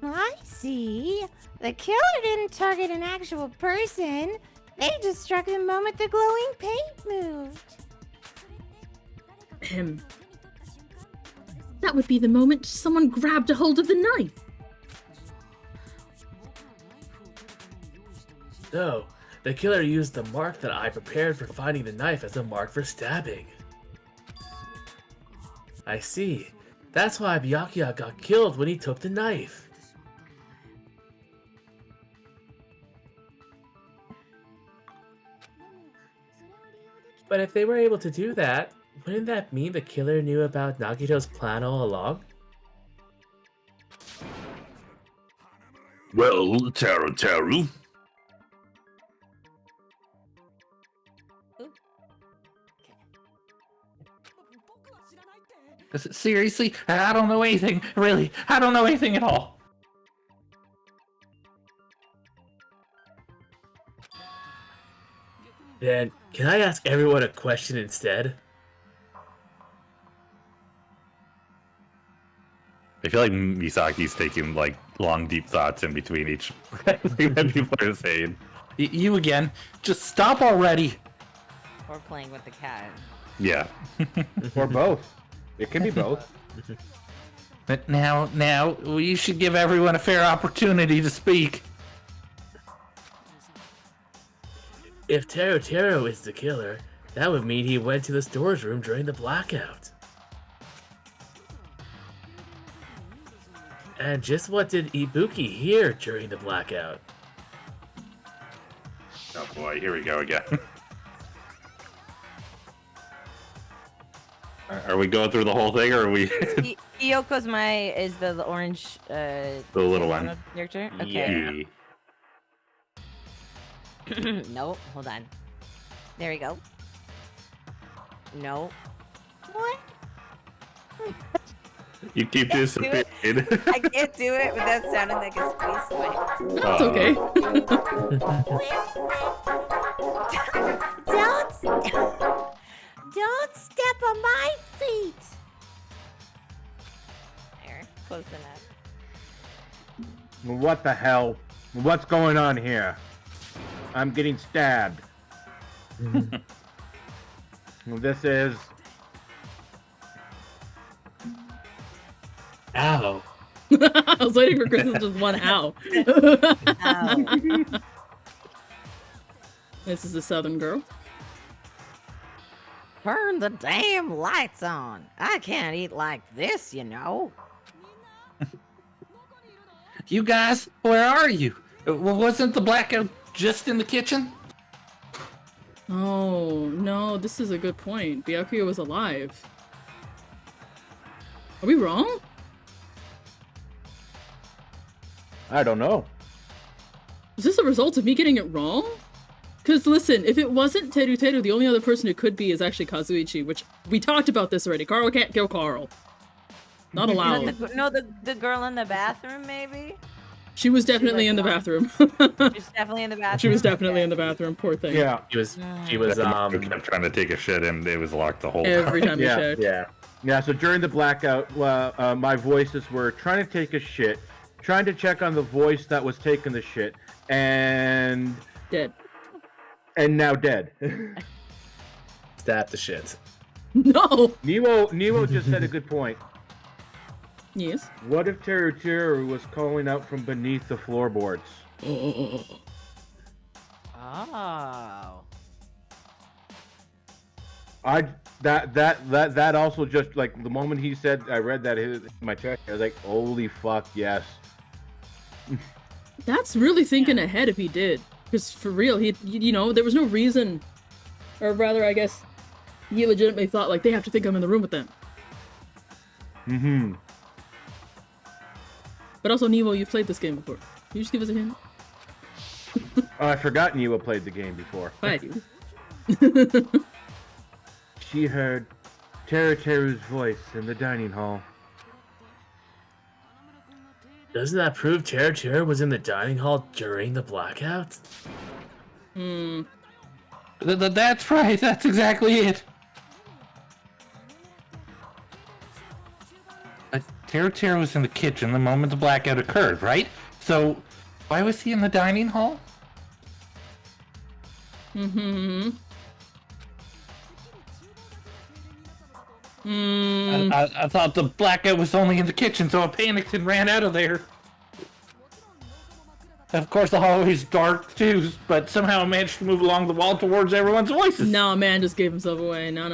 I see. The killer didn't target an actual person. They just struck the moment the glowing paint moved. That would be the moment someone grabbed a hold of the knife. So, the killer used the mark that I prepared for finding the knife as a mark for stabbing. I see. That's why Byakuya got killed when he took the knife. But if they were able to do that, wouldn't that mean the killer knew about Nagito's plan all along? Well, Teruteru. Seriously? I don't know anything. Really, I don't know anything at all. Then, can I ask everyone a question instead? I feel like Misaki's taking like long, deep thoughts in between each thing that people are saying. You again. Just stop already. Or playing with the cat. Yeah. Or both. It can be both. But now, you should give everyone a fair opportunity to speak. If Teruteru is the killer, that would mean he went to the storage room during the blackout. And just what did Ibuki hear during the blackout? Oh boy, here we go again. Are we going through the whole thing, or are we? Hiyoko's is the orange. The little one. Character. Okay. Yeah. No, hold on. There we go. No. What? You keep disappearing. I can't do it without sounding like a space wipe. That's okay. Don't step on my feet. There, close enough. What the hell? What's going on here? I'm getting stabbed. This is... Ow. I was waiting for Chris to just one ow. Ow. This is a southern girl. Turn the damn lights on. I can't eat like this, you know. You guys, where are you? Wasn't the blackout just in the kitchen? Oh, no, this is a good point. Byakuya was alive. Are we wrong? I don't know. Is this a result of me getting it wrong? Because listen, if it wasn't Teruteru, the only other person it could be is actually Kazuichi, which we talked about this already. Carl can't kill Carl. Not allowed. The girl in the bathroom, maybe? She was definitely in the bathroom. She's definitely in the bathroom. She was definitely in the bathroom. Poor thing. Yeah. She was kept trying to take a shit and it was locked the whole time. Every time you showed. Yeah, so during the blackout, my voices were trying to take a shit, trying to check on the voice that was taking the shit, and... Dead. And now dead. Stab the shit. No! Niwo just said a good point. Yes. What if Teruteru was calling out from beneath the floorboards? Oh. That also just like the moment he said I read that in my text, I was like, holy fuck, yes. That's really thinking ahead if he did. Because for real, there was no reason, or rather, I guess, he legitimately thought, like, they have to think I'm in the room with them. Mm-hmm. But also, Niwo, you've played this game before. Can you just give us a hint? Oh, I forgot Niwo played the game before. I do. She heard Teruteru's voice in the dining hall. Doesn't that prove Teruteru was in the dining hall during the blackout? That's right. That's exactly it. But Teruteru was in the kitchen the moment the blackout occurred, right? So, why was he in the dining hall? Mm-hmm. I thought the blackout was only in the kitchen, so I panicked and ran out of there. Of course, the hallway's dark too, but somehow I managed to move along the wall towards everyone's voices. No, man just gave himself away. No.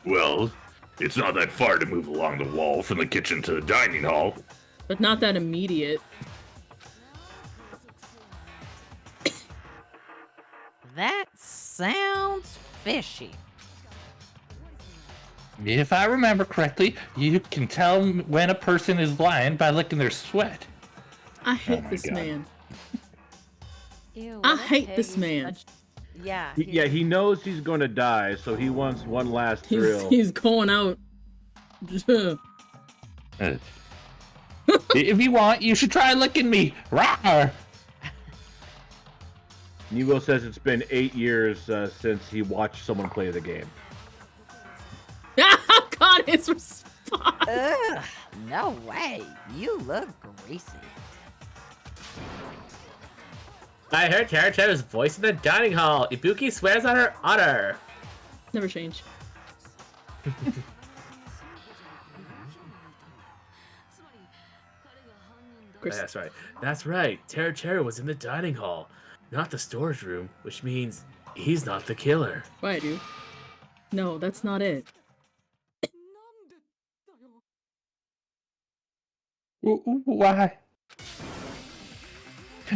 Well, it's not that far to move along the wall from the kitchen to the dining hall. But not that immediate. That sounds fishy. If I remember correctly, you can tell when a person is lying by licking their sweat. I hate my this God. man. Ew, I what a hate pig. this man. Yeah. Yeah, he knows he's going to die, so he wants one last He's, thrill. he's going out. If you want, you should try licking me. Rawr! Niwo says it's been 8 years since he watched someone play the game. Oh God, his response. Ugh, no way. You look greasy. I heard Teruteru's voice in the dining hall. Ibuki swears on her honor. Never change. Chris. That's right. That's right. Teruteru was in the dining hall, not the storage room, which means he's not the killer. Why, dude? No, that's not it. Why?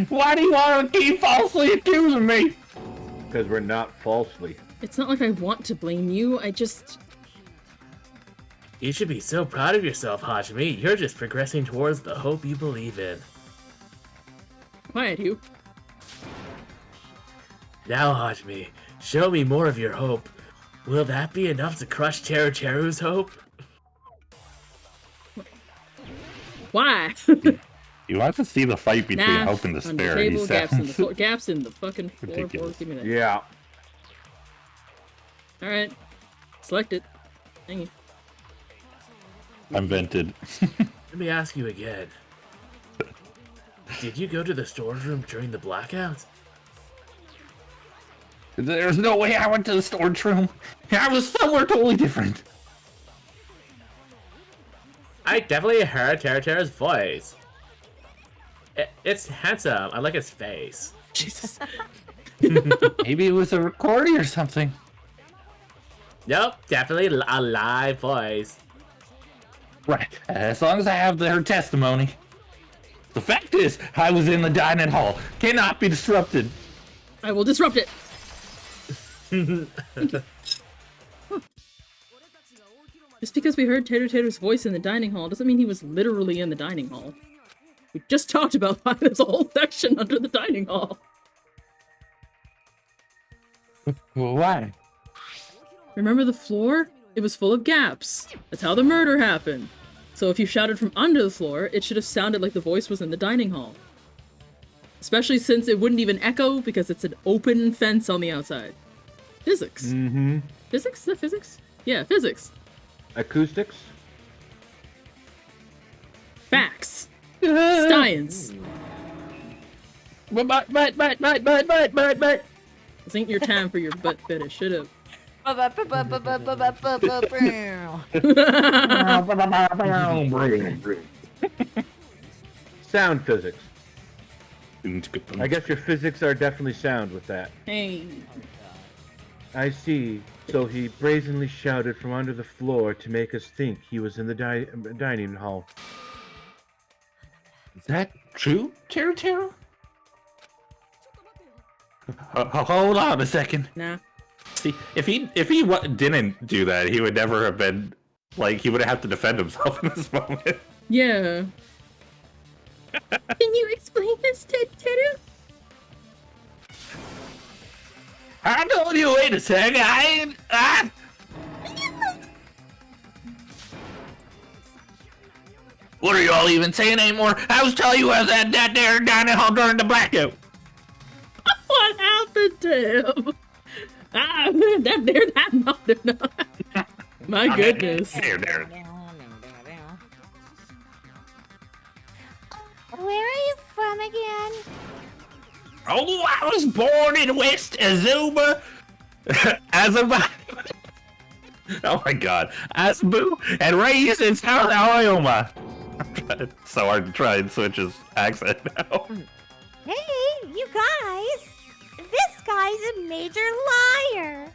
Why do you want to keep falsely accusing me? Because we're not falsely. It's not like I want to blame you. I just... You should be so proud of yourself, Hajime. You're just progressing towards the hope you believe in. Quiet, you. Now, Hajime, show me more of your hope. Will that be enough to crush Teruteru's hope? Why? You want to see the fight between Nah, hope and on the despair. He table, gaps in the sounds- floor, gaps in the fucking floorboard. Ridiculous. Give me that. Yeah. Alright. Select it. Thank you. I'm vented. Let me ask you again. Did you go to the storage room during the blackout? There's no way I went to the storage room. I was somewhere totally different. I definitely heard Teruteru's voice. It's handsome. I like his face. Jesus. Maybe it was a recording or something. Nope, definitely a live voice. Right, as long as I have her testimony. The fact is, I was in the dining hall. Cannot be disrupted. I will disrupt it. Just because we heard Teruteru's voice in the dining hall doesn't mean he was literally in the dining hall. We just talked about why there's a whole section under the dining hall. Well, why? Remember the floor? It was full of gaps. That's how the murder happened. So if you shouted from under the floor, it should have sounded like the voice was in the dining hall. Especially since it wouldn't even echo because it's an open fence on the outside. Physics. Mm-hmm. Physics? Is that physics? Yeah, physics. Acoustics? Facts. Science. But. This ain't your time for your butt fetish. Shut up. Sound physics. I guess your physics are definitely sound with that. Hey. I see. So he brazenly shouted from under the floor to make us think he was in the dining hall. Is that true, Teruteru? Hold on a second. Nah. See, if he didn't do that, he would never have been like he would have to defend himself in this moment. Yeah. Can you explain this, Teru? I told you, wait a second. What are y'all even saying anymore? I was telling you I was at that there dining hall during the blackout. What happened to him? That nothing. My goodness. There. Where are you from again? Oh, I was born in West Azuma. Azuma. Oh my god. Azubu and raised in South Alabama. It's so hard to try and switch his accent now. Hey, you guys! This guy's a major liar!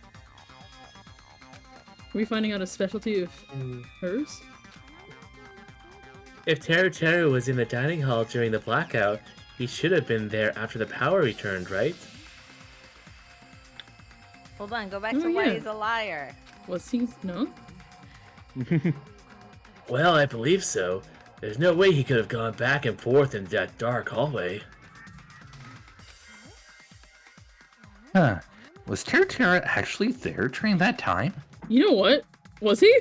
Are we finding out a specialty of hers? If Teruteru was in the dining hall during the blackout, he should have been there after the power returned, right? Hold on, go back Oh, to why yeah. he's a liar. Was he? No? Well, I believe so. There's no way he could have gone back and forth in that dark hallway. Huh. Was Teruteru actually there during that time? You know what? Was he?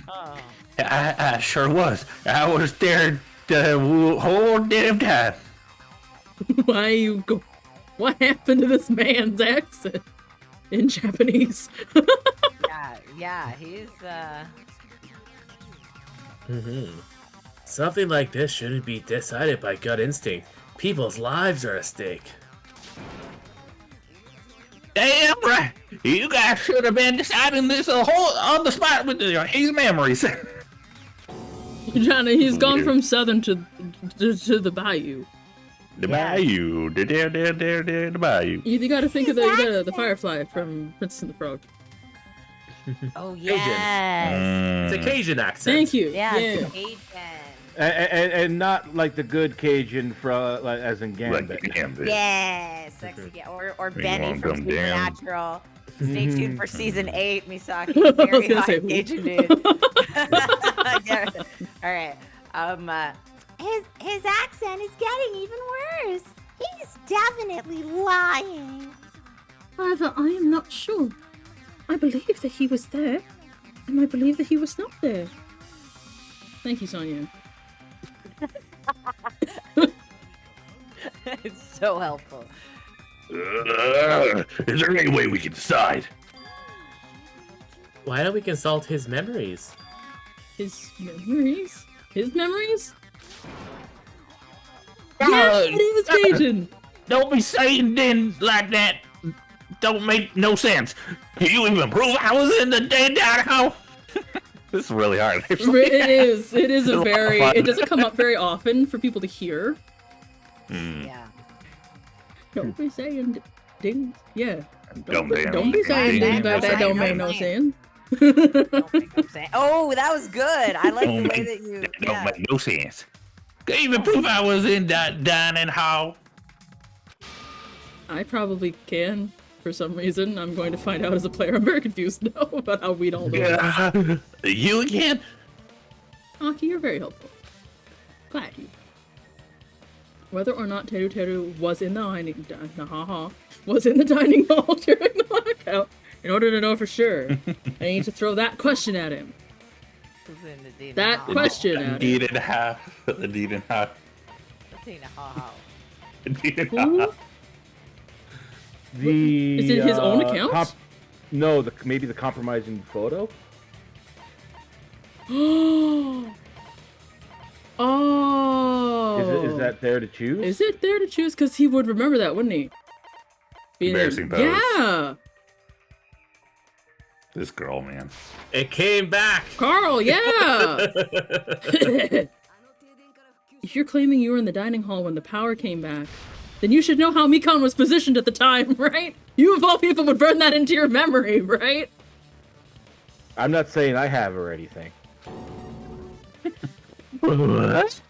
Oh. I sure was. I was there the whole damn time. Why you go? What happened to this man's accent in Japanese? Yeah, he's Something like this shouldn't be decided by gut instinct. People's lives are at stake. Damn right. You guys should have been deciding this on the spot with his memories. Johnny, he's gone from southern to the bayou. The bayou. The bayou. You gotta think of the firefly from Princess and the Frog. oh yes. It's a Cajun accent. Thank you. Yeah, Yeah. Asian. And not like the good Cajun from like, as in Gambit. Like, damn, Yeah, sexy. Or Benny want from them down. Supernatural. Stay tuned for season 8, Misaki. I was Very gonna hot say, Asian dude. Yeah. All right. His accent is getting even worse. He's definitely lying. However, I am not sure. I believe that he was there, and I believe that he was not there. Thank you, Sonia. It's so helpful. Is there any way we can decide? Why don't we consult his memories? His memories? His memories? Uh, Yeah, it was Cajun! Don't be saying things like that. Don't make no sense. Can you even prove I was in the dead down hole? This is really hard. It is. It is a It's a lot of very. fun. It doesn't come up very often for people to hear. Yeah. Don't be saying things. Yeah. Don't Don't be saying things like that. Don't make no sense. Don't make no sense. Oh, that was good. I like the Don't way make- that you. That Yeah. don't make no sense. Can you even prove I was in that dining hall? I probably can. For some reason, I'm going to find out as a player. I'm very confused now about how we'd all know. You again? Aki, you're very helpful. Glad you. Whether or not Teruteru was in the dining hall during the blackout, in order to know for sure, I need to throw that question at him. Who's in the Dina That Hall? question at him. Indeed and half. Indeed and half. Dina Hall. Indeed and Who? half. The Is it his own account? No, maybe the compromising photo. Oh. Is that there to choose? Is it there to choose? Because he would remember that, wouldn't he? Being Embarrassing pose. Yeah. This girl, man. It came back! Carl, yeah. If you're claiming you were in the dining hall when the power came back, then you should know how Mikan was positioned at the time, right? You of all people would burn that into your memory, right? I'm not saying I have or anything. What?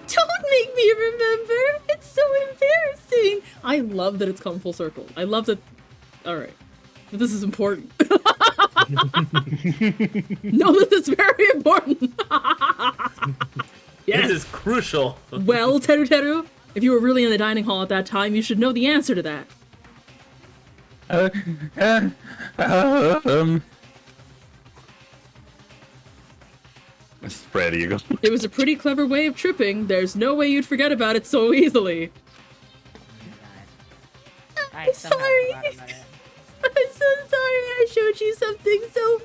Don't make me remember. It's so embarrassing. I love that it's come full circle. I love that. All right. This is important. No, this is very important. Yes. This is crucial. Well, Teruteru, if you were really in the dining hall at that time, you should know the answer to that. Spread eagle. It was a pretty clever way of tripping. There's no way you'd forget about it so easily. I I'm somehow sorry. forgot about it. I'm so sorry I showed you something so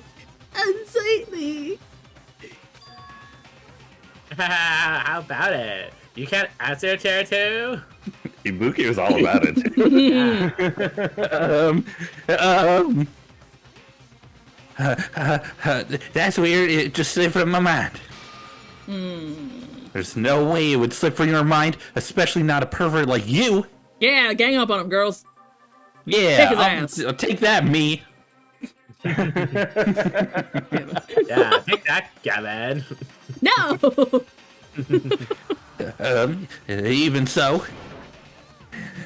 unsightly. How about it? You can't answer, Teruteru? Ibuki was all about it. That's weird. It just slipped from my mind. There's no way it would slip from your mind, especially not a pervert like you. Yeah, gang up on him, girls. Yeah, Take his ass. I'll take that, me. Yeah, take that, Gavin. No! Even so.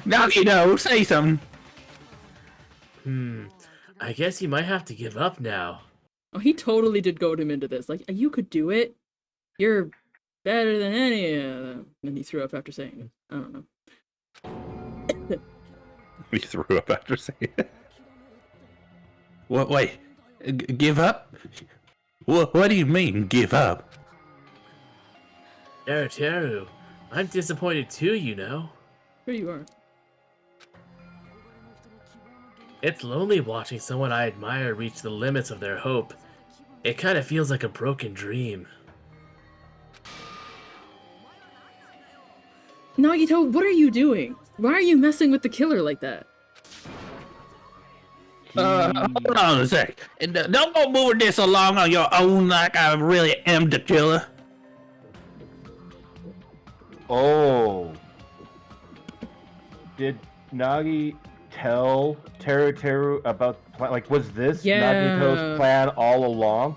Nagito, say something. I guess you might have to give up now. Oh, he totally did goad him into this. Like, you could do it. You're better than any of them. And he threw up after saying it. I don't know. He threw up after saying it. What? Wait, give up? What do you mean, give up? Teruteru, I'm disappointed too, you know. Here you are. It's lonely watching someone I admire reach the limits of their hope. It kind of feels like a broken dream. Nagito, what are you doing? Why are you messing with the killer like that? Hold on a sec. Don't go moving this along on your own like I really am the killer. Oh. Did Nagi tell Teruteru about the plan? Like, was this Yeah. Nagito's plan all along?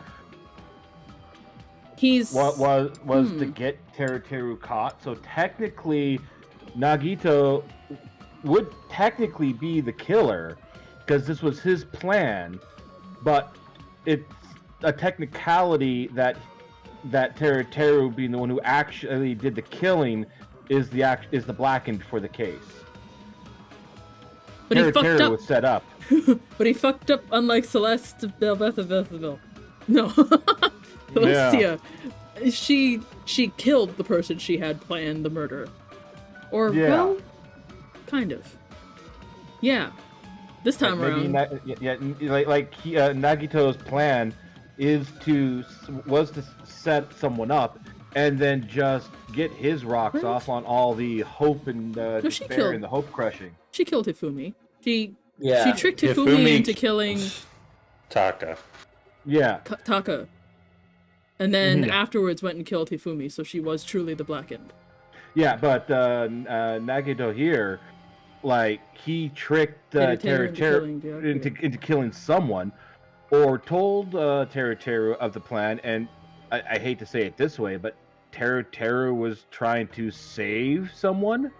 He's... What was to get Teruteru caught? So technically, Nagito would technically be the killer because this was his plan, but it's a technicality that Teruteru, being the one who actually did the killing, is the blackened for the case. But he fucked Teruteru up. was set up. But he fucked up, unlike Celeste Belbetheville. No. Celestia. She killed the person she had planned the murder. Or, Yeah. well, kind of. Yeah. This time around. Nagito's plan was to set someone up and then just get his rocks Right. off on all the hope and she despair killed- and the hope crushing. She killed Hifumi. She Yeah. tricked Hifumi into killing Taka. Yeah. Taka. And then Mhm. afterwards went and killed Hifumi, so she was truly the blackened. Yeah, but Nagito here, like, he tricked Teruteru into killing someone, or told Teruteru of the plan, and I hate to say it this way, but Teruteru was trying to save someone,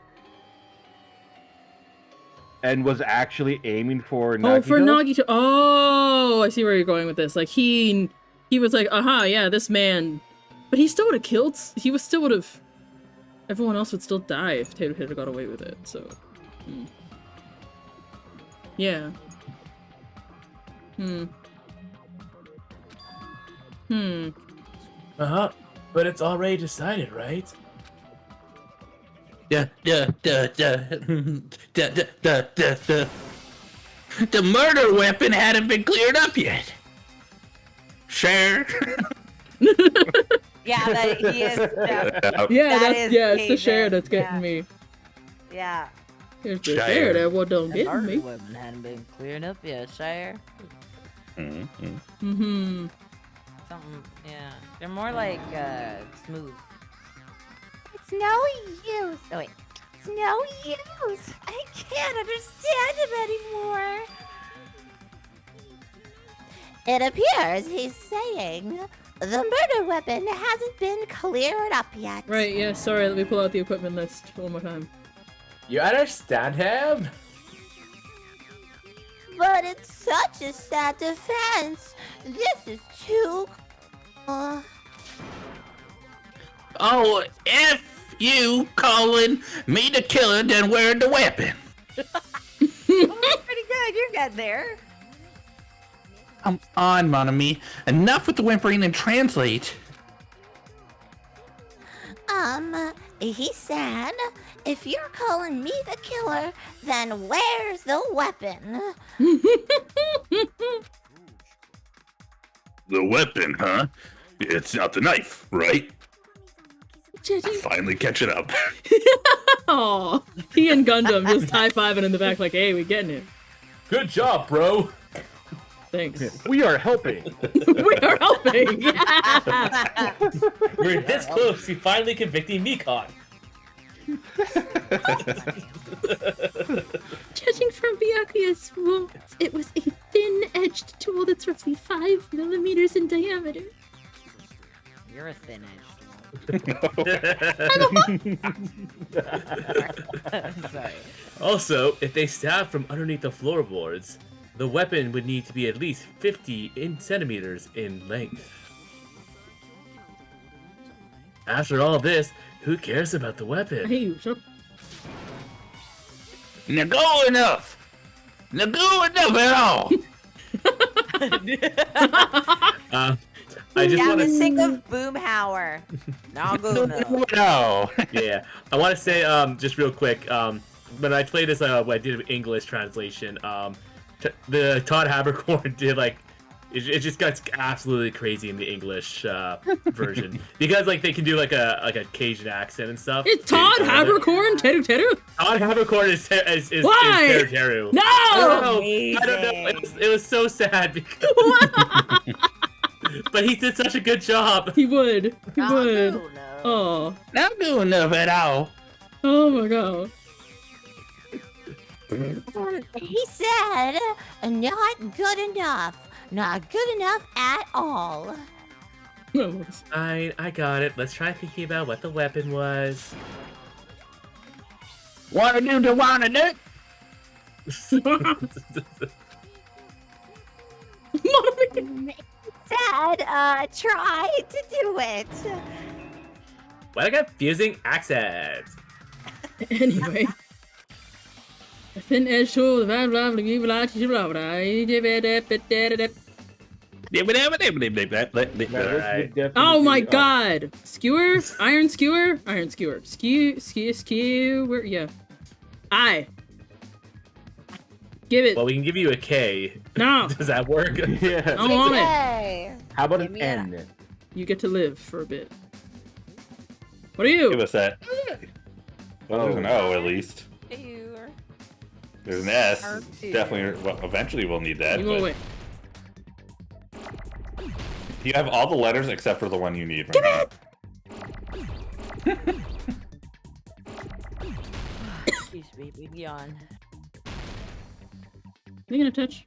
and was actually aiming for Nagito. Oh, for Nagito. Oh, I see where you're going with this. Like, he was like, aha, yeah, this man. But he still would have killed. He still would have. Everyone else would still die if Teruteru got away with it, so. Yeah. Uh-huh. But it's already decided, right? The murder weapon hadn't been cleared up yet. Sure. Yeah, but he is. Yeah, That is it's the share Haven, that's getting yeah. me. Yeah. Here's the Shire. share that what don't The get murder me. weapon hadn't been cleared up yet, Shire. Mm-hmm. Something, yeah. They're more like smooth. It's no use. Oh wait. It's no use. I can't understand him anymore. It appears he's saying the murder weapon hasn't been cleared up yet. Right, yeah, sorry, let me pull out the equipment list one more time. You understand him? But it's such a sad defense. This is too. Oh, if you calling me the killer, then where's the weapon? Well, that's pretty good. You got there. Come on, mon ami. Enough with the whimpering and translate. He said if you're calling me the killer, then where's the weapon? The weapon, huh? It's not the knife, right? Finally catching up. Aw, he and Gundham just high-fiving in the back like, hey, we getting it. Good job, bro. Thanks. We are helping. We are helping! Yeah! We're this close to finally convicting Mikon. Judging from Byakuya's wounds, it was a thin-edged tool that's roughly 5 millimeters in diameter. You're a thin-edged one. Sorry. Also, if they stab from underneath the floorboards, the weapon would need to be at least 50 centimeters in length. After all this, who cares about the weapon? Hey, shut up. Now go enough! Now go enough at all! I just want Gavin, to think of Boomhauer. Nagito. No! yeah, I want to say just real quick when I played this I did an English translation the Todd Habercorn did like it just got absolutely crazy in the English version because like they can do like a Cajun accent and stuff. It's Todd Habercorn, Teruteru? Todd Habercorn is Why? Teruteru. No! I don't know. It was so sad because but he did such a good job. He would. He would. No. Oh. Not good enough at all. Oh my god. He said, not good enough. Not good enough at all. I got it. Let's try thinking about what the weapon was. Wanna do? Said, try to do it. What a confusing accent. Anyway. A thin-edged tool, blah blah blah blah blah blah. Oh my god! Skewer? Iron skewer? Iron skewer. Skewer. Yeah. Give it. Well, we can give you a K. No. Does that work? Yeah. I don't want it. Hey. How about Give an me an- N? You get to live for a bit. What are you? Give us that. Well, there's an O at least. There's an S. Definitely. Well, eventually we'll need that. You go but away. You have all the letters except for the one you need. Right now. Excuse me, big yawn. You gonna touch?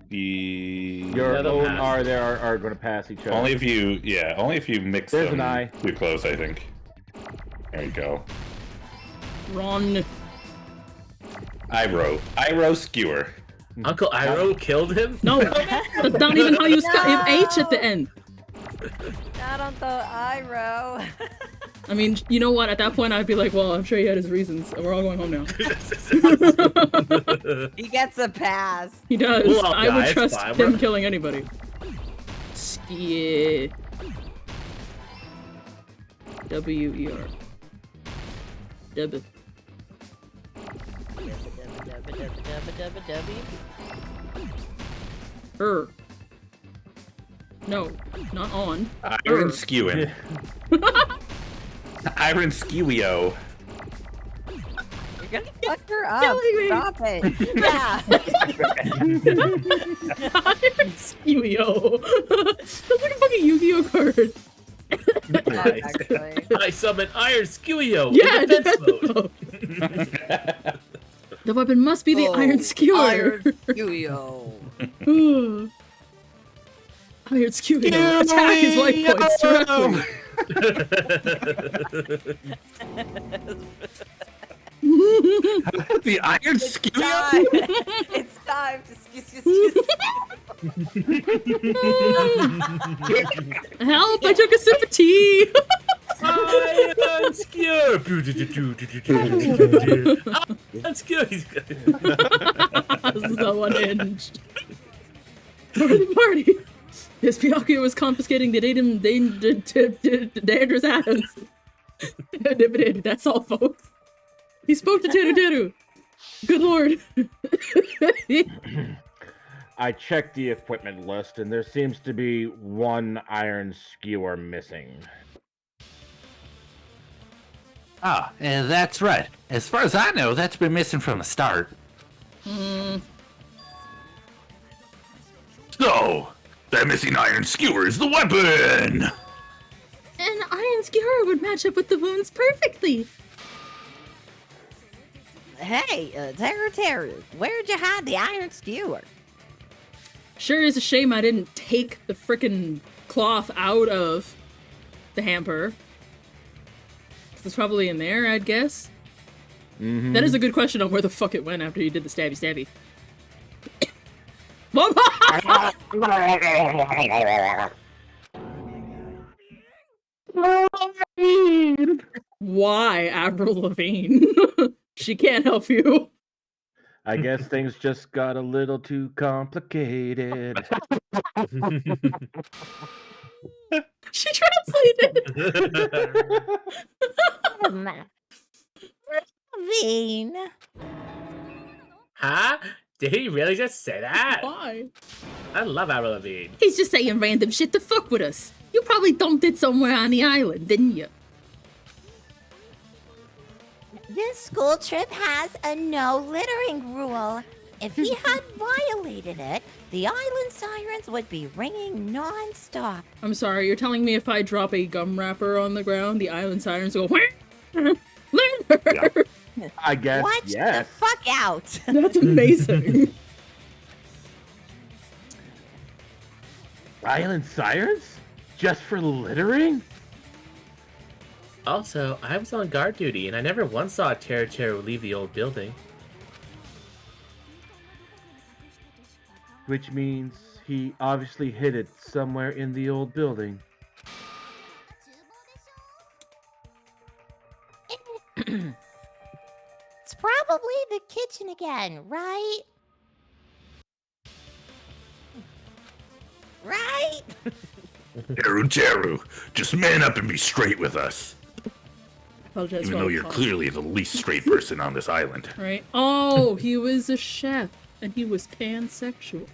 Your Another O and pass. R there are going to pass each other. Only if you mix There's them an I. too close, I think. There you go. Ron. Iro skewer. Uncle Iroh killed him? No! That's not even how you spell it. H at the end. Not on the Iroh. I mean, you know what? At that point, I'd be like, well, I'm sure he had his reasons. We're all going home now. He gets a pass. He does. We'll all I die, would it's trust fine, him we're- killing anybody. Yeah. W-E-R. W. No, not on. Iron skewing. Iron skewio. You're gonna fuck her up. Killing me. Stop it. Yeah. Iron Skewio. That's like a fucking Yu-Gi-Oh card. Actually. I summon Iron Skewio Yeah, in defense mode. mode. The weapon must be the Iron Skewer. Iron Skewer. Iron Skewio. Attack his life points directly. The Iron It's Skewio? time. It's time to Help! I took a sip of tea. Iron Skewer. Iron Skewer. This is so unhinged. Party. His Pinocchio was confiscating the dangerous atoms. That's all, folks. He spoke to Teruteru. Good lord. I checked the equipment list, and there seems to be one iron skewer missing. Ah, that's right. As far as I know, that's been missing from the start. So, that missing iron skewer is the weapon! An iron skewer would match up with the wounds perfectly. Hey, Teruteru, where'd you hide the iron skewer? Sure is a shame I didn't take the frickin' cloth out of the hamper. It's probably in there, I'd guess. Mm-hmm. That is a good question on where the fuck it went after you did the stabby. Why, Avril Lavigne? She can't help you. I guess things just got a little too complicated. She translated. Gavin. Huh? Did he really just say that? Why? I love Avril Lavigne. He's just saying random shit to fuck with us. You probably dumped it somewhere on the island, didn't you? This school trip has a no littering rule. If he had violated it, the island sirens would be ringing non-stop. I'm sorry, you're telling me if I drop a gum wrapper on the ground, the island sirens go, litter! I guess, Watch yes. the fuck out. That's amazing. Island sirens? Just for littering? Also, I was on guard duty, and I never once saw Teruteru leave the old building. Which means he obviously hid it somewhere in the old building. It's probably the kitchen again, right? Right? Teruteru, just man up and be straight with us. Apologize Even for though all the you're talk. clearly the least straight person on this island. Right? Oh, he was a chef, and he was pansexual.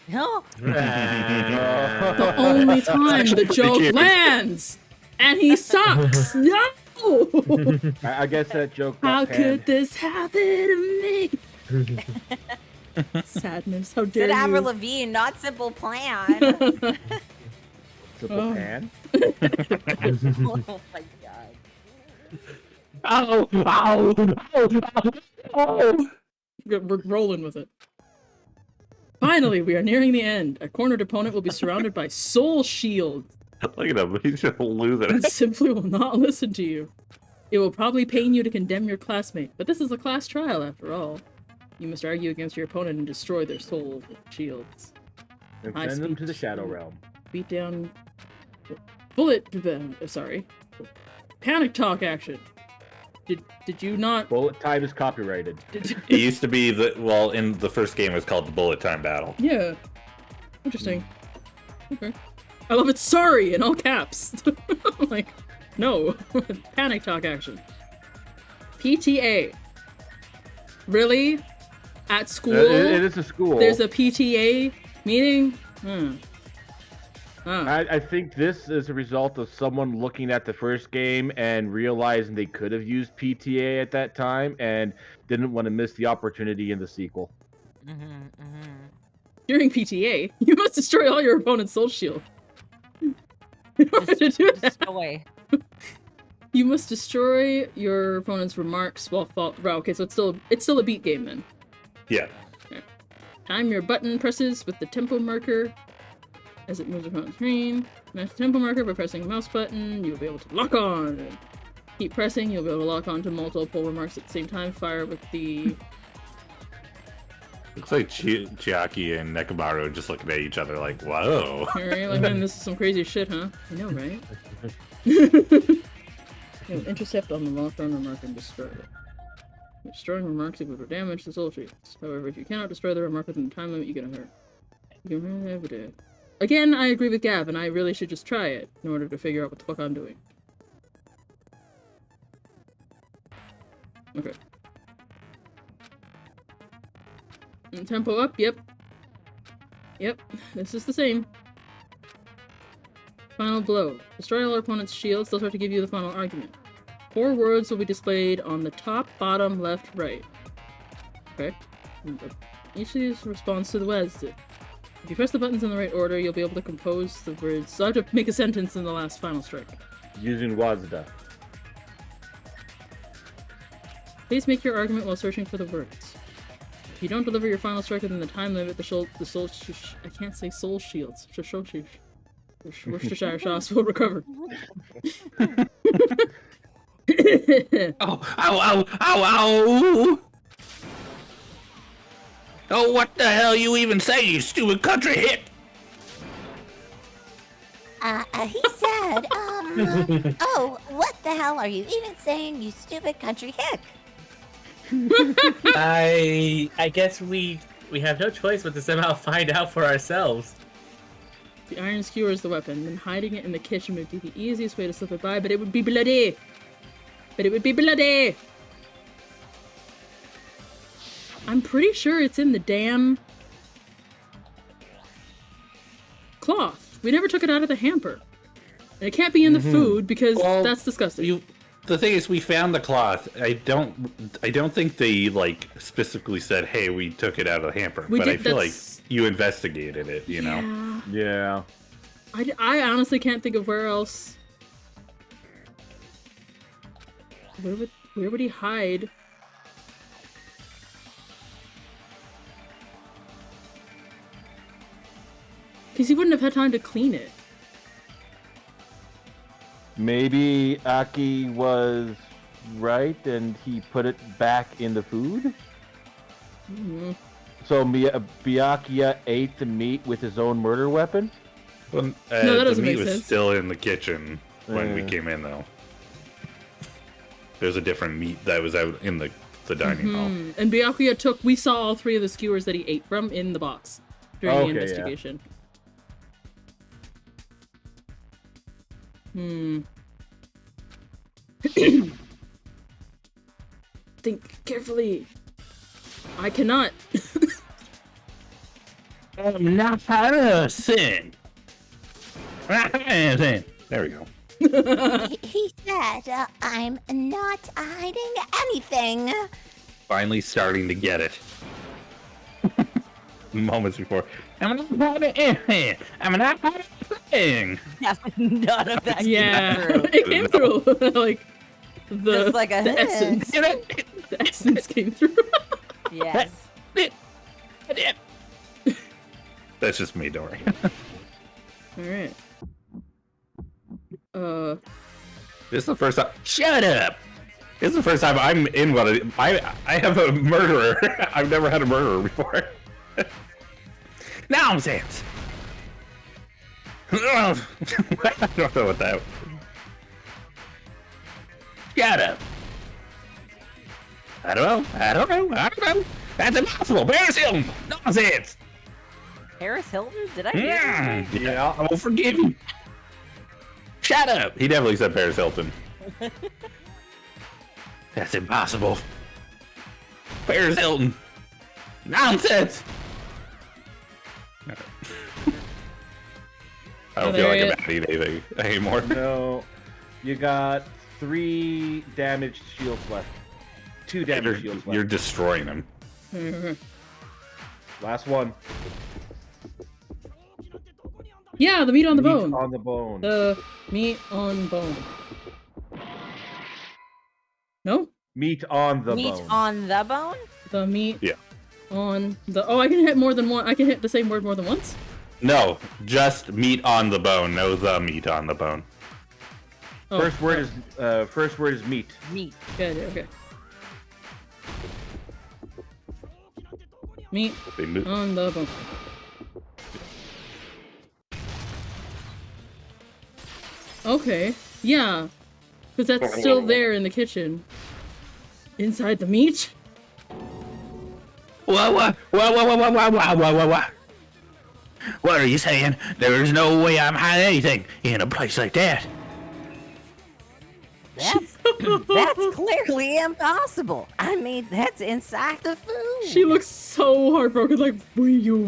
No, The only time the joke lands, and he sucks. No. I guess that joke How got could panned. this happen to me? Sadness. How dare said you? Avril Lavigne, not Simple Plan. Simple Oh. pan? Oh my god. We're rolling with it. Finally, we are nearing the end. A cornered opponent will be surrounded by soul shields Look at him, he's just losing and it. simply will not listen to you. It will probably pain you to condemn your classmate, but this is a class trial after all. You must argue against your opponent and destroy their soul shields. And I send them speak to the to Shadow you. Realm. Beat down... Sorry. Panic talk action. Did you not... Bullet time is copyrighted. Did you... It used to be in the first game it was called the Bullet Time Battle. Yeah. Interesting. Okay. I love it. Sorry in all caps. Like, no. Panic talk action. PTA. Really? At school? It is a school. There's a PTA meeting? Oh. I think this is a result of someone looking at the first game and realizing they could have used PTA at that time and didn't want to miss the opportunity in the sequel. During PTA, you must destroy all your opponent's soul shield. In order to do that, Destroy. you must destroy your opponent's remarks while okay, so it's still a beat game then. Yeah. Time your button presses with the tempo marker as it moves around the screen. Match the tempo marker by pressing the mouse button. You'll be able to lock on. Keep pressing. You'll be able to lock on to multiple remarks at the same time. Fire with the... Looks like Chiaki and Nekomaru are just looking at each other like, whoa. Alright, like, man, this is some crazy shit, huh? I know, right? You'll intercept on the lock-on remark and destroy it. Destroying remarks equal to damage to soul shields. However, if you cannot destroy the remark within the time limit, you get a hurt. Again, I agree with Gavin. I really should just try it in order to figure out what the fuck I'm doing. Okay. And tempo up, yep. Yep, this is the same. Final blow. Destroy all our opponent's shields, they'll start to give you the final argument. 4 words will be displayed on the top, bottom, left, right. Okay. Each of these responds to the words. If you press the buttons in the right order, you'll be able to compose the words. So I have to make a sentence in the last final strike. Using Wazda. Please make your argument while searching for the words. If you don't deliver your final strike within the time limit, I can't say soul shields. Worcestershire sauce will recover. Oh, ow, ow, ow, ow! Oh, what the hell you even say, you stupid country hit? He said, oh, what the hell are you even saying, you stupid country hick? I guess we have no choice but to somehow find out for ourselves. The iron skewer is the weapon, and hiding it in the kitchen would be the easiest way to slip it by, but it would be bloody! I'm pretty sure it's in the damn cloth. We never took it out of the hamper. And it can't be in the food because that's disgusting. The thing is, we found the cloth. I don't think they like specifically said, "Hey, we took it out of the hamper." But I feel like you investigated it. You know? Yeah. I honestly can't think of where else. Where would he hide? Because he wouldn't have had time to clean it. Maybe Aki was right and he put it back in the food? Mm-hmm. So Byakuya ate the meat with his own murder weapon? Well, No, that the doesn't meat make was sense. still in the kitchen when we came in, though. There's a different meat that was out in the dining hall. And Byakuya we saw all 3 of the skewers that he ate from in the box during the investigation. Think carefully. I cannot. I'm not innocent. There we go. He said, I'm not hiding anything. Finally starting to get it. Moments before. I'm not innocent. I'm not innocent. Yeah, none of that Yeah, came through. it came through. Like Just like a the essence. The essence came through. Yes. That's just me, don't worry. All right. This is the first time. Shut up! This is the first time I'm in one. I have a murderer. I've never had a murderer before. Nonsense. I don't know what that. Shut up. I don't know. That's impossible. Paris Hilton. Nonsense. Paris Hilton? Did I hear that? Yeah, I will forgive you. Shut up. He definitely said Paris Hilton. That's impossible. Paris Hilton. Nonsense. I don't feel like I'm adding anything anymore. No. You got 3 damaged shields left. 2 damaged shields left. You're destroying him. Last one. Yeah, the meat on the Meat bone. on the bone. The meat on bone. No? Meat on the Meat bone. on the bone? The meat Yeah. on the... Oh, I can hit more than one. I can hit the same word more than once? No, just meat on the bone. No, the meat on the bone. Oh, First word is meat. Meat. Okay. Meat They move. on the bone. Okay, yeah. Because that's still there in the kitchen. Inside the meat? What? What are you saying? There is no way I'm hiding anything in a place like that. That's clearly impossible. I mean, that's inside the food. She looks so heartbroken, like, you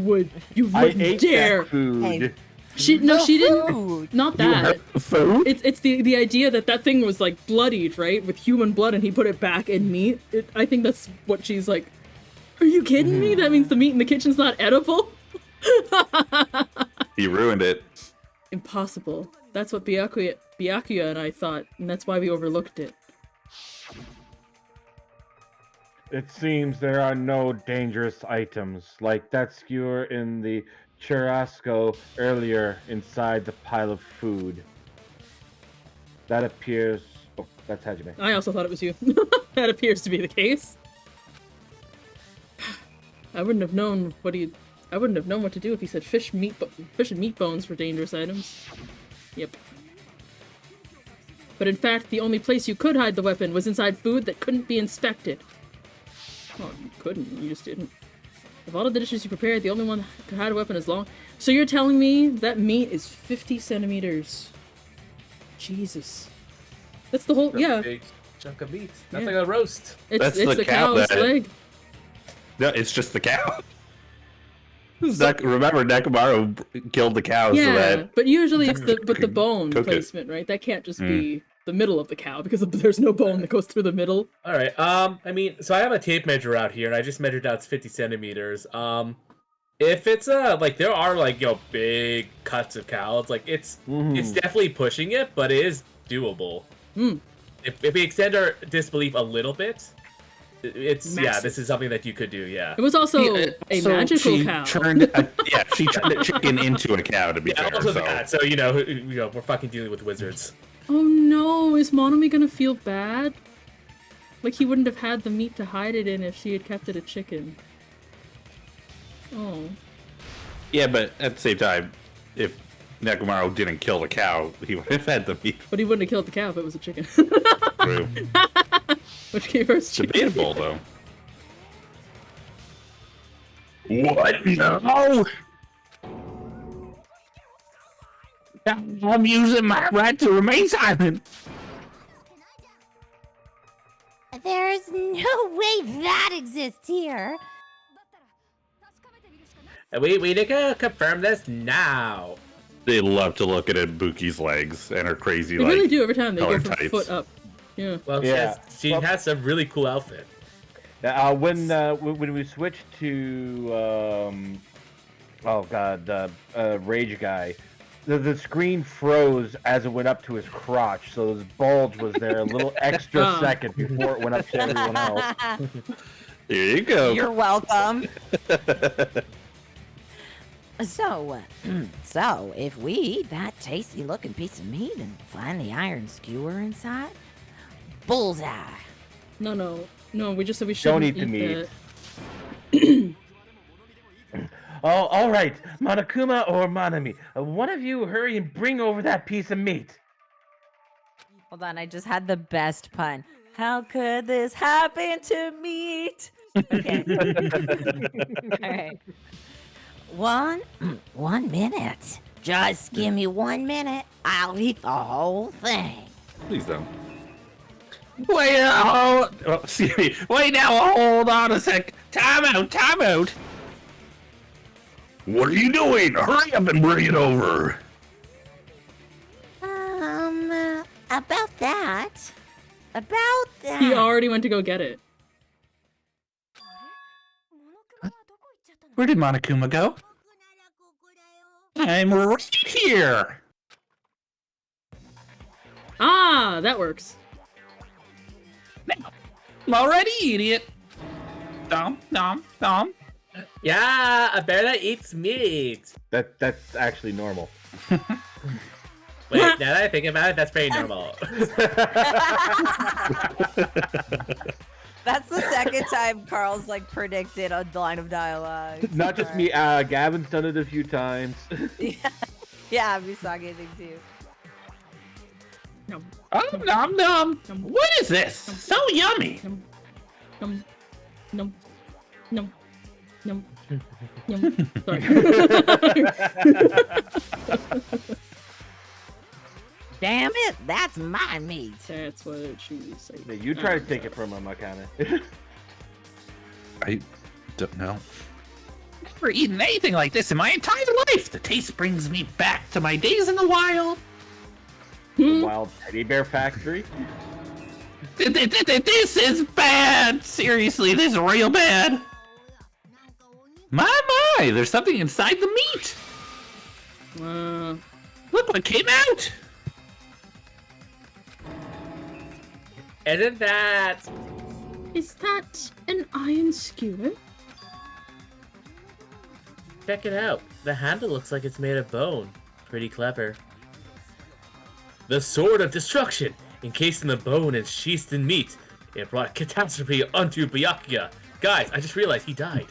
I wouldn't ate dare. that food. Hey, She didn't. food. Not that. Food? It's the idea that thing was like bloodied, right, with human blood, and he put it back in meat. I think that's what she's like. Are you kidding me? That means the meat in the kitchen's not edible. He ruined it. Impossible. That's what Byakuya and I thought, and that's why we overlooked it. It seems there are no dangerous items like that skewer in the churrasco earlier inside the pile of food. That appears. Oh, that's Hajime. I also thought it was you. That appears to be the case. I wouldn't have known what to do if he said fish and meat bones were dangerous items. Yep. But in fact, the only place you could hide the weapon was inside food that couldn't be inspected. Well, you couldn't. You just didn't. Of all of the dishes you prepared, the only one that could hide a weapon is long. So you're telling me that meat is 50 centimeters? Jesus. That's the whole. That's Yeah. a big chunk of meat. That's Yeah. like a roast. It's the cow's leg. No, it's just the cow. Remember, Nekomaru killed the cow so Yeah, that but usually it's the bone cook it. placement, right? That can't just be the middle of the cow because there's no bone that goes through the middle. All right. I mean, so I have a tape measure out here, and I just measured out it's 50 centimeters. If it's like there are like big cuts of cow, it's like it's definitely pushing it, but it is doable. If we extend our disbelief a little bit, it's Massive. this is something that you could do. Yeah. It was also a so magical she cow. Turned she turned a chicken into a cow, to be Yeah, fair. also So. that. So we're fucking dealing with wizards. Oh no, is Monomi gonna feel bad? Like he wouldn't have had the meat to hide it in if she had kept it a chicken. Oh. Yeah, but at the same time, if Nekomaru didn't kill the cow, he would have had the meat. But he wouldn't have killed the cow if it was a chicken. True. Which gave her chicken. Debatable, though. What? No! I'm using my right to remain silent. There's no way that exists here. We need to confirm this now. They love to look at Ibuki's legs and her crazy, They like, really do every time they go color from tights. foot up. Yeah. Well, Yeah. she has a really cool outfit. When we switched to Rage Guy, the screen froze as it went up to his crotch, so his bulge was there a little extra second before it went up to everyone else. Here you go. You're welcome. So if we eat that tasty-looking piece of meat and find the iron skewer inside, bullseye. No. We just said we Don't shouldn't eat the meat. that. Oh, all right, Monokuma or Monami, one of you hurry and bring over that piece of meat. Hold on, I just had the best pun. How could this happen to meat? Okay. All right. One minute. Just give me 1 minute. I'll eat the whole thing. Please don't. Wait now, hold on a sec. Time out. What are you doing? Hurry up and bring it over. About that. He already went to go get it. Where did Monokuma go? I'm right here. Ah, that works. I'm already idiot. Nom. Yeah, a bear that eats meat. That's actually normal. Wait, now that I think about it, that's very normal. That's the second time Carl's predicted a line of dialogue. Not just me. Gavin's done it a few times. Yeah, Misaki thing too. Oh, nom. What is this? So yummy. Nom. Sorry. Damn it, that's my meat. That's what she said. Yeah, you try to take it from him, Akane. I don't know. Never eaten anything like this in my entire life. The taste brings me back to my days in the wild. The Wild Teddy Bear Factory. This is bad. Seriously, this is real bad. My, there's something inside the meat. Look what came out. Isn't that? Is that an iron skewer? Check it out. The handle looks like it's made of bone. Pretty clever. The Sword of Destruction, encased in the bone and sheathed in meat. It brought catastrophe unto Byakuya. Guys, I just realized he died.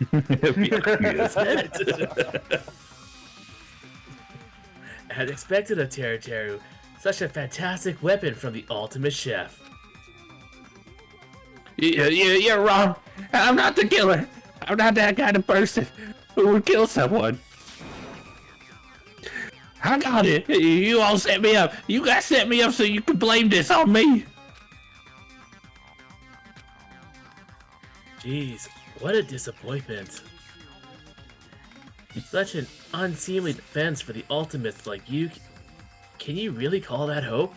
As expected of Teruteru, such a fantastic weapon from the ultimate chef. You're wrong. I'm not the killer. I'm not that kind of person who would kill someone. I got it. You all set me up. You guys set me up so you can blame this on me. Jeez, what a disappointment. Such an unseemly defense for the ultimates like you. Can you really call that hope?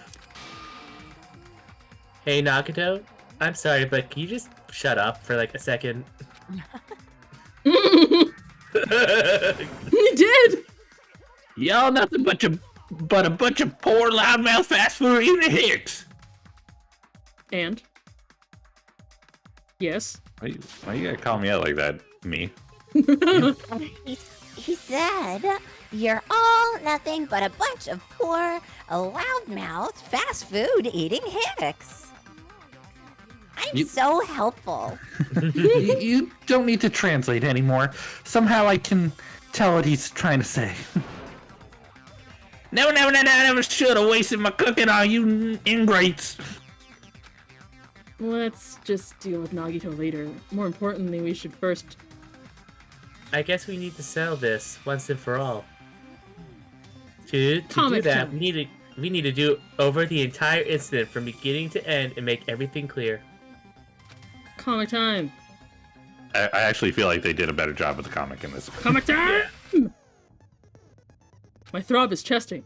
Hey Nagito, I'm sorry, but can you just shut up for like a second? He did! Y'all nothing but a bunch of poor loudmouth fast food eating hicks. And? Yes. Why you gotta call me out like that, me? He said, "You're all nothing but a bunch of poor, loudmouth, fast food eating hicks." I'm so helpful. You don't need to translate anymore. Somehow I can tell what he's trying to say. Never should have wasted my cooking on you ingrates. Let's just deal with Nagito later. More importantly, we should first... I guess we need to settle this once and for all. To do Comic that, time. we need to do over the entire incident from beginning to end and make everything clear. Comic time! I actually feel like they did a better job with the comic in this. Comic time! My throb is chesting.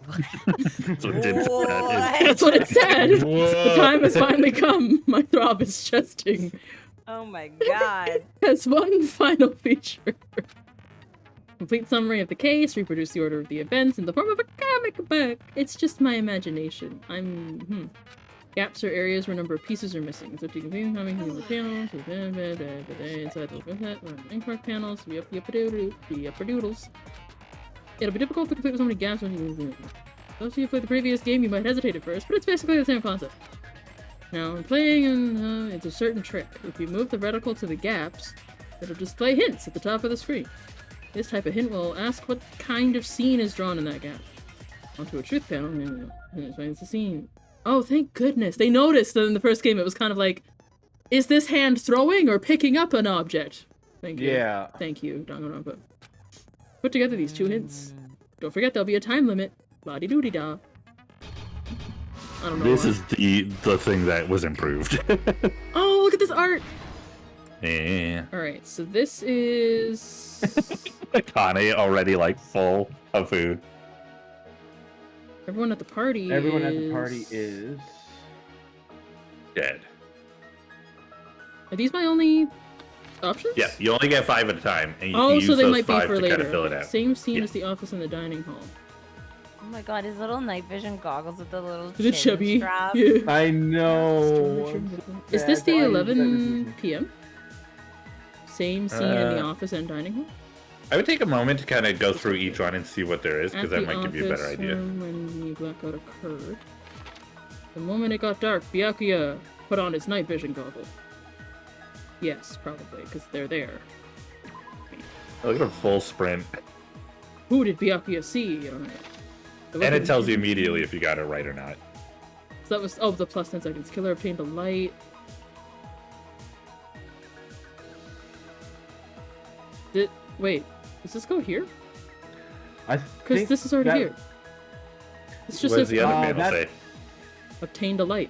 That's what did that. That's what it said! Whoa. The time has finally come. My throb is chesting. Oh my god. As one final feature. Complete summary of the case, reproduce the order of the events in the form of a comic book. It's just my imagination. Gaps are areas where a number of pieces are missing. So you can see coming from the panels, inside the ink panels, the upper doodles. It'll be difficult to complete with so many gaps when you those of you who played the previous game, you might hesitate at first, but it's basically the same concept. Now, in playing, it's a certain trick. If you move the reticle to the gaps, it'll display hints at the top of the screen. This type of hint will ask what kind of scene is drawn in that gap. Onto a truth panel, and it explains the scene. Oh, thank goodness. They noticed that in the first game it was kind of like, is this hand throwing or picking up an object? Thank you. Yeah. Thank you, Danganronpa. Put together these two hints. Don't forget there'll be a time limit. La-di-doo-di-da. I don't know This why. is the thing that was improved. Oh, look at this art! Yeah. Alright, so this is... Akane already like full of food. Everyone at the party Everyone is... at the party is. Dead. Are these my only options? Yeah, you only get 5 at a time, and you Oh, can use so they those might be 5 for to later. kind of fill it out. Same scene Yeah. as the office and the dining hall. Oh my god, his little night vision goggles with the little Is it chin chubby? strap. Yeah. I know. Is this the Bad guys, 11 p.m.? Same scene in the office and dining hall? I would take a moment to kind of go through each one and see what there is, because At that the might give you a better office idea. When the blackout occurred. The moment it got dark, Byakuya put on his night vision goggles. Yes, probably, because they're there. Look at a full sprint. Who did Byakuya see? And it tells you immediately if you got it right or not. So that was, oh, the plus 10 seconds. Killer obtained a light. Wait, does this go here? I Because think this is already that- here. It's just What does a the other panel that- say? obtained a light.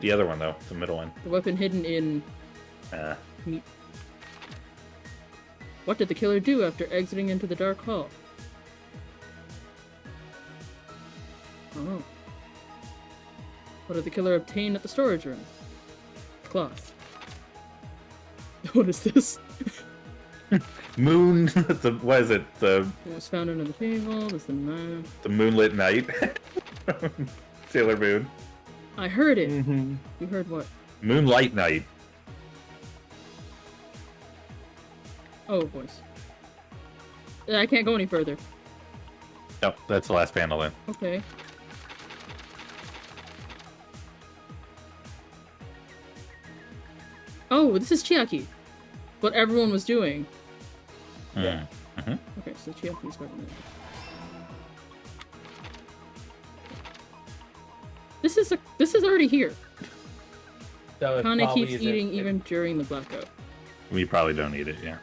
The other one though, the middle one. The weapon hidden in Uh, meat. What did the killer do after exiting into the dark hall? Oh. What did the killer obtain at the storage room? Cloth. What is this? moon. What is it? It was found under the table. There's the knife. The moonlit night. Sailor Moon. I heard it. Mm-hmm. You heard what? Moonlight night. Oh, voice. I can't go any further. Yep, that's the last panel then. Okay. Oh, this is Chiaki. What everyone was doing. Yeah. Okay, so Chiaki's going in. This is already here. So it Akane probably keeps isn't- eating even during the blackout. We probably don't need it, yeah.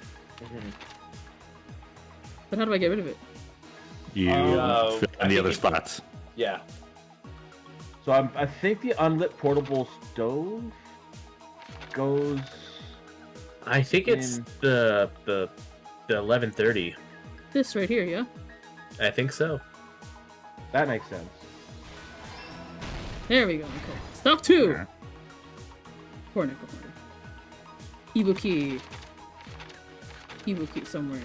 But how do I get rid of it? You I fill in the think other you- spots. Yeah. So I think the unlit portable stove goes. I think it's In- the 11:30. This right here, yeah? I think so. That makes sense. There we go. Okay. Stop 2! Yeah. Poor Nekomaru. Ibuki. Ibuki somewhere.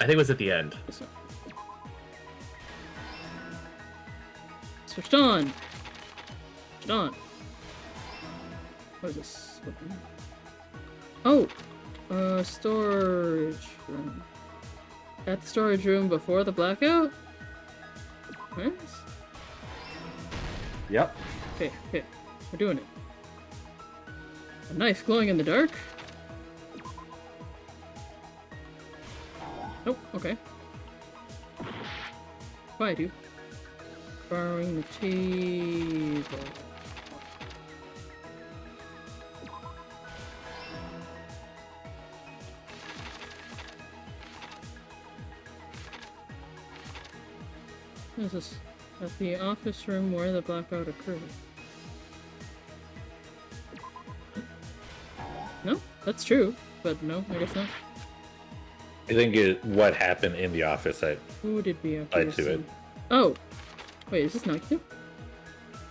I think it was at the end. This one. Switched on! Switched on. What is this? Oh! Storage room. At the storage room before the blackout? Nice. Yep. Okay, okay. We're doing it. A knife glowing in the dark? Nope, okay. Why do? Borrowing the table. What is this? At the office room where the blackout occurred. No, that's true, but no, I guess not. I think what happened in the office. Who did we have Tied to see? it. Oh, wait, is this Nagito?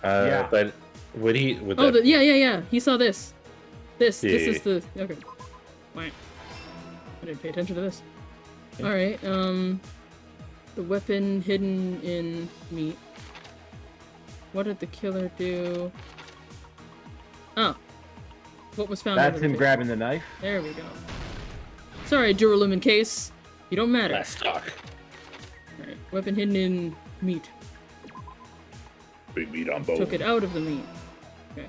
Yeah. But would he? Would Oh, that? yeah. He saw this. This Yeah. is the okay. Wow. I didn't pay attention to this. Yeah. All right. The weapon hidden in meat. What did the killer do? Oh, what was found? That's under the him table. grabbing the knife. There we go. Sorry, Duralumin case. You don't matter. Last talk. Alright, weapon hidden in meat. Big meat on bone. Took it out of the meat. Okay.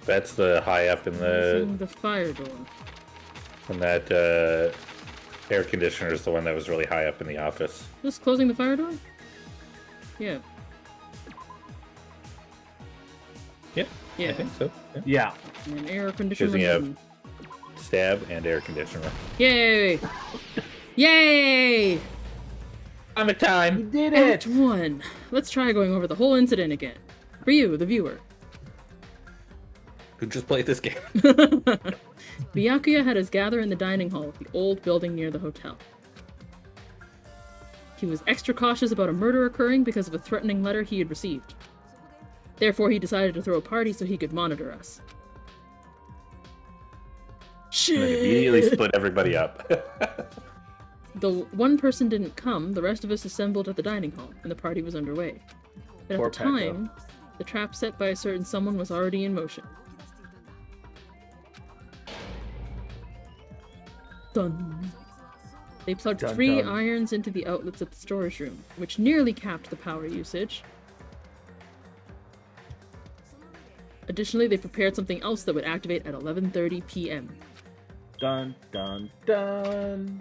That's the high up in Using the fire door. and that air conditioner is the one that was really high up in the office. Just closing the fire door? Yeah. Yeah, Yeah. I think so. Yeah. Yeah. And air conditioner. Because you have stab and air conditioner. Yay! Yay! I'm at time. You did Act it. 1. Let's try going over the whole incident again. For you, the viewer. Who just played this game? Byakuya had us gather in the dining hall of the old building near the hotel. He was extra cautious about a murder occurring because of a threatening letter he had received. Therefore, he decided to throw a party so he could monitor us. And then immediately split everybody up. Though one person didn't come, the rest of us assembled at the dining hall, and the party was underway. But at Poor the time, the trap set by a certain someone was already in motion. Done. They plugged Dun, 3 dun. irons into the outlets at the storage room, which nearly capped the power usage. Additionally, they prepared something else that would activate at 11:30 p.m. Dun dun dun.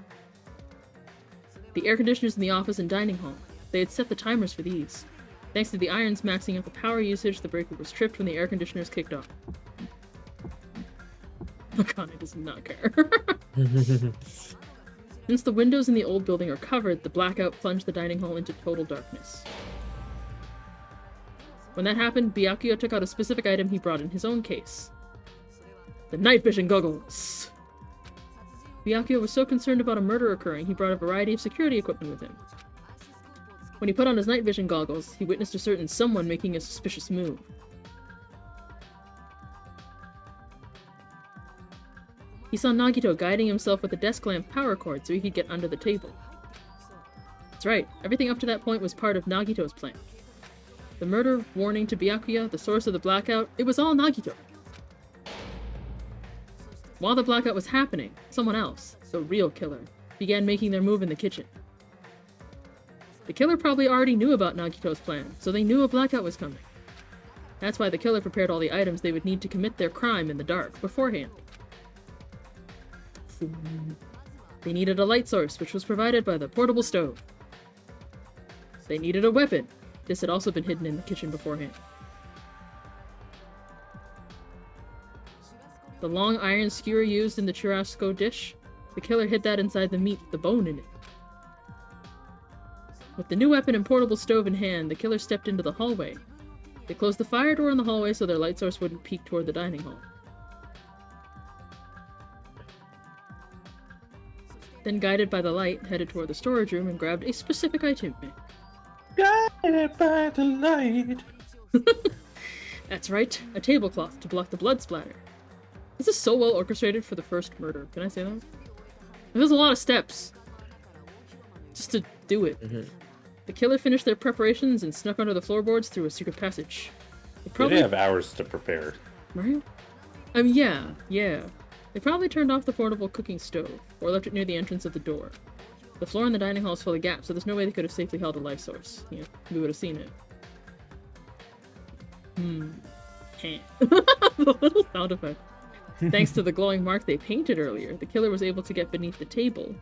The air conditioners in the office and dining hall. They had set the timers for these. Thanks to the irons maxing out the power usage, the breaker was tripped when the air conditioners kicked off. Akane does not care. Since the windows in the old building are covered, the blackout plunged the dining hall into total darkness. When that happened, Byakuya took out a specific item he brought in his own case. The night vision goggles! Byakuya was so concerned about a murder occurring, he brought a variety of security equipment with him. When he put on his night vision goggles, he witnessed a certain someone making a suspicious move. He saw Nagito guiding himself with a desk lamp power cord so he could get under the table. That's right, everything up to that point was part of Nagito's plan. The murder warning to Byakuya, the source of the blackout, it was all Nagito. While the blackout was happening, someone else, the real killer, began making their move in the kitchen. The killer probably already knew about Nagito's plan, so they knew a blackout was coming. That's why the killer prepared all the items they would need to commit their crime in the dark beforehand. They needed a light source, which was provided by the portable stove. They needed a weapon. This had also been hidden in the kitchen beforehand. The long iron skewer used in the churrasco dish, the killer hid that inside the meat with the bone in it. With the new weapon and portable stove in hand, the killer stepped into the hallway. They closed the fire door in the hallway so their light source wouldn't peek toward the dining hall. Then, guided by the light, headed toward the storage room and grabbed a specific item. Guided by the light. That's right, a tablecloth to block the blood splatter. This is so well orchestrated for the first murder. Can I say that? There's a lot of steps just to do it. The killer finished their preparations and snuck under the floorboards through a secret passage. They have hours to prepare. Right? Yeah. They probably turned off the portable cooking stove, or left it near the entrance of the door. The floor in the dining hall is full of gaps, so there's no way they could have safely held a light source. Yeah, we would have seen it. The little sound effect. Thanks to the glowing mark they painted earlier, the killer was able to get beneath the table.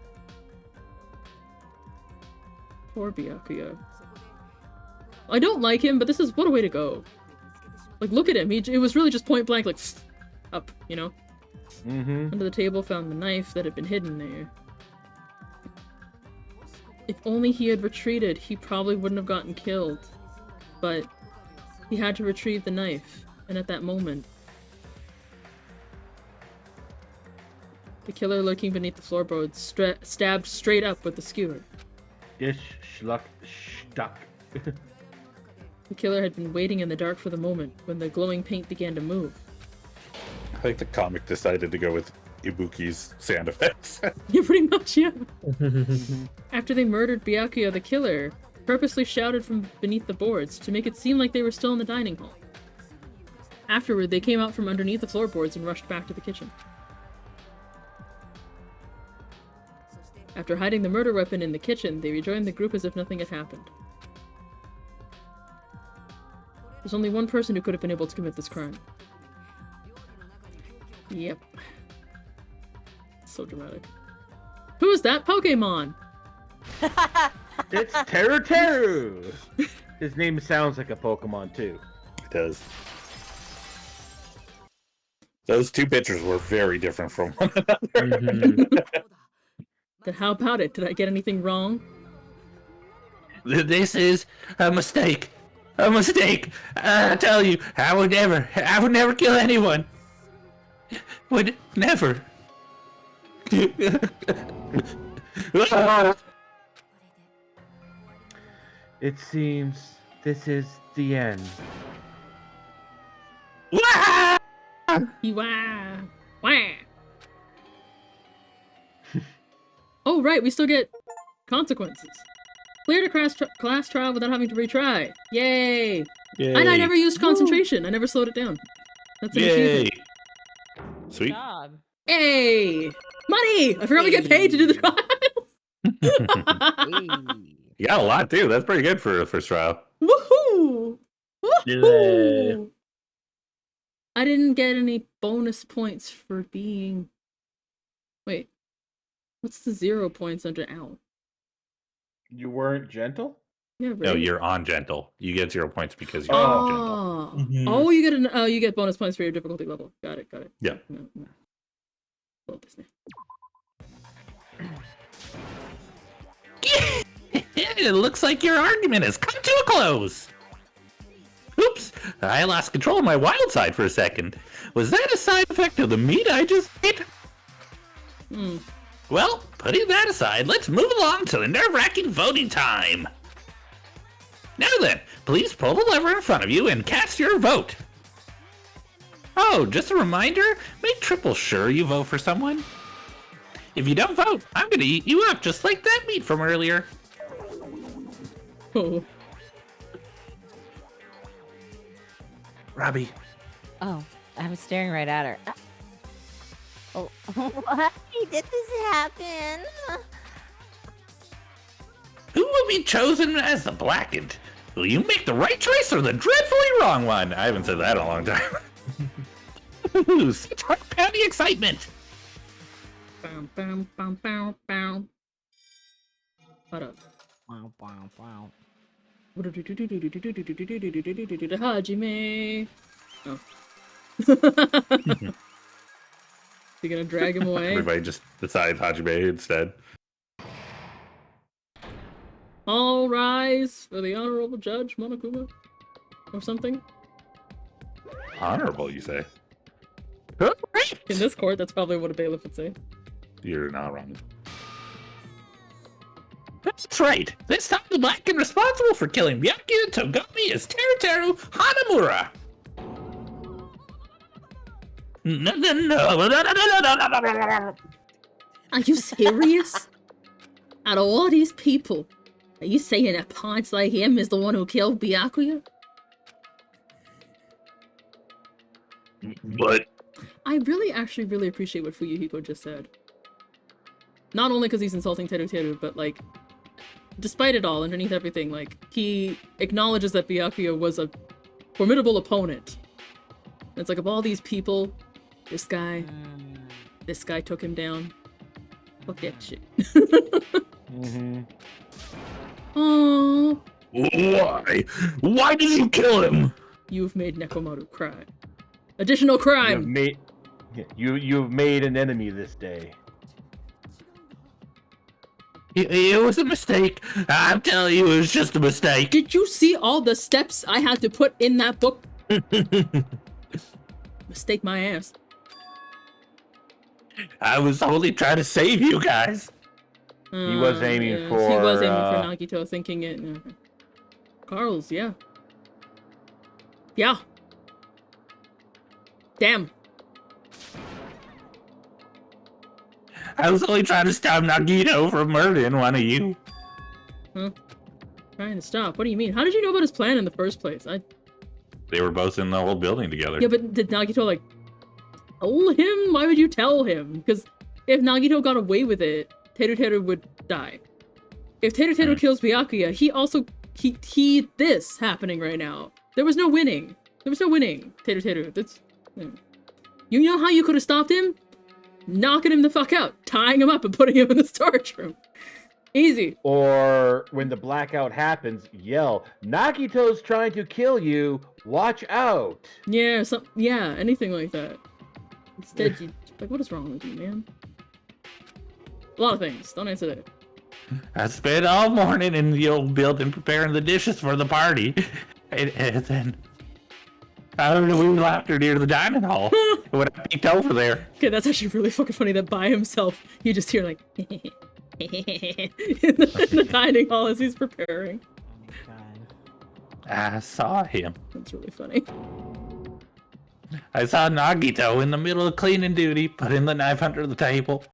Poor Byakuya. I don't like him, but this is what a way to go. Like, look at him. It was really just point blank, like, up, you know? Under the table found the knife that had been hidden there. If only he had retreated, he probably wouldn't have gotten killed. But he had to retrieve the knife, and at that moment, the killer lurking beneath the floorboards stabbed straight up with the skewer. Dish, schluck, stuck. The killer had been waiting in the dark for the moment when the glowing paint began to move. I think the comic decided to go with Ibuki's sound effects. Yeah, pretty much, yeah. After they murdered Byakuya, the killer purposely shouted from beneath the boards to make it seem like they were still in the dining hall. Afterward, they came out from underneath the floorboards and rushed back to the kitchen. After hiding the murder weapon in the kitchen, they rejoined the group as if nothing had happened. There's only one person who could have been able to commit this crime. Yep. So dramatic. Who is that Pokemon? It's Teruteru! His name sounds like a Pokemon, too. It does. Those two pictures were very different from one another. Then how about it? Did I get anything wrong? This is a mistake. A mistake. I tell you, I would never kill anyone. Would never. It seems this is the end. Wah! Wah! Oh, right, we still get consequences. Cleared a class trial without having to retry. Yay! And I never used concentration. I never slowed it down. That's an achievement. Sweet. Job. Hey! Money! I forgot we get paid to do the trials! You got a lot, too. That's pretty good for a first trial. Woohoo! Yeah. Woohoo! I didn't get any bonus points for being... Wait. What's the 0 points under Owl? You weren't gentle? Yeah, right. No, you're on gentle. You get 0 points because you're on gentle. Oh, you get bonus points for your difficulty level. Got it. Yeah. No. Well, Disney. it looks like your argument has come to a close. Oops, I lost control of my wild side for a second. Was that a side effect of the meat I just ate? Well, putting that aside, let's move along to the nerve-wracking voting time. Now then, please pull the lever in front of you and cast your vote. Oh, just a reminder, make triple sure you vote for someone. If you don't vote, I'm gonna eat you up just like that meat from earlier. Oh. Robbie. Oh, I was staring right at her. Oh, why did this happen? Who will be chosen as the blackened? Will you make the right choice or the dreadfully wrong one? I haven't said that in a long time. Such heart-pounding excitement. Bam, bam, bam, bam, bam. Hold up. Wow, wow, wow. Hajime. Oh. You gonna drag him away? Everybody just decides Hajime instead. All rise for the honorable judge Monokuma, or something. Honorable, you say? In this court, that's probably what a bailiff would say. You're not wrong. That's right. This time the blackened responsible for killing Miyaki and Togami is Teruteru Hanamura. No. Are you serious? Out of all these people, are you saying that Ponce like him is the one who killed Byakuya? But I actually really appreciate what Fuyuhiko just said. Not only because he's insulting Teruteru, but like, despite it all, underneath everything, like, he acknowledges that Byakuya was a formidable opponent. And it's like, of all these people, this guy took him down. Fuck that shit. Oh. why? Why did you kill him? You've made Nekomaru cry. Additional crime! You've made an enemy this day. It was a mistake. I'm telling you, it was just a mistake. Did you see all the steps I had to put in that book? Mistake my ass. I was only trying to save you guys. He was aiming for... He was aiming for Nagito, thinking it. Karl's, yeah. Yeah. Damn. I was only trying to stop Nagito from murdering one of you. Huh? Trying to stop? What do you mean? How did you know about his plan in the first place? They were both in the whole building together. Yeah, but did Nagito, like, tell him? Why would you tell him? Because if Nagito got away with it, Teruteru would die. If Teruteru kills Byakuya, he this happening right now. There was no winning. Teruteru. That's... You know how you could have stopped him? Knocking him the fuck out, tying him up and putting him in the storage room. Easy. Or when the blackout happens, yell, Nagito's trying to kill you, watch out. Yeah, anything like that. Instead, you, like, what is wrong with you, man? A lot of things. Don't answer that. I spent all morning in the old building preparing the dishes for the party. And then I don't know, we laughed near the dining hall when I peeked over there. Okay, that's actually really fucking funny that by himself, you just hear like in the dining hall as he's preparing. Oh my god. I saw him. That's really funny. I saw Nagito in the middle of cleaning duty, putting the knife under the table.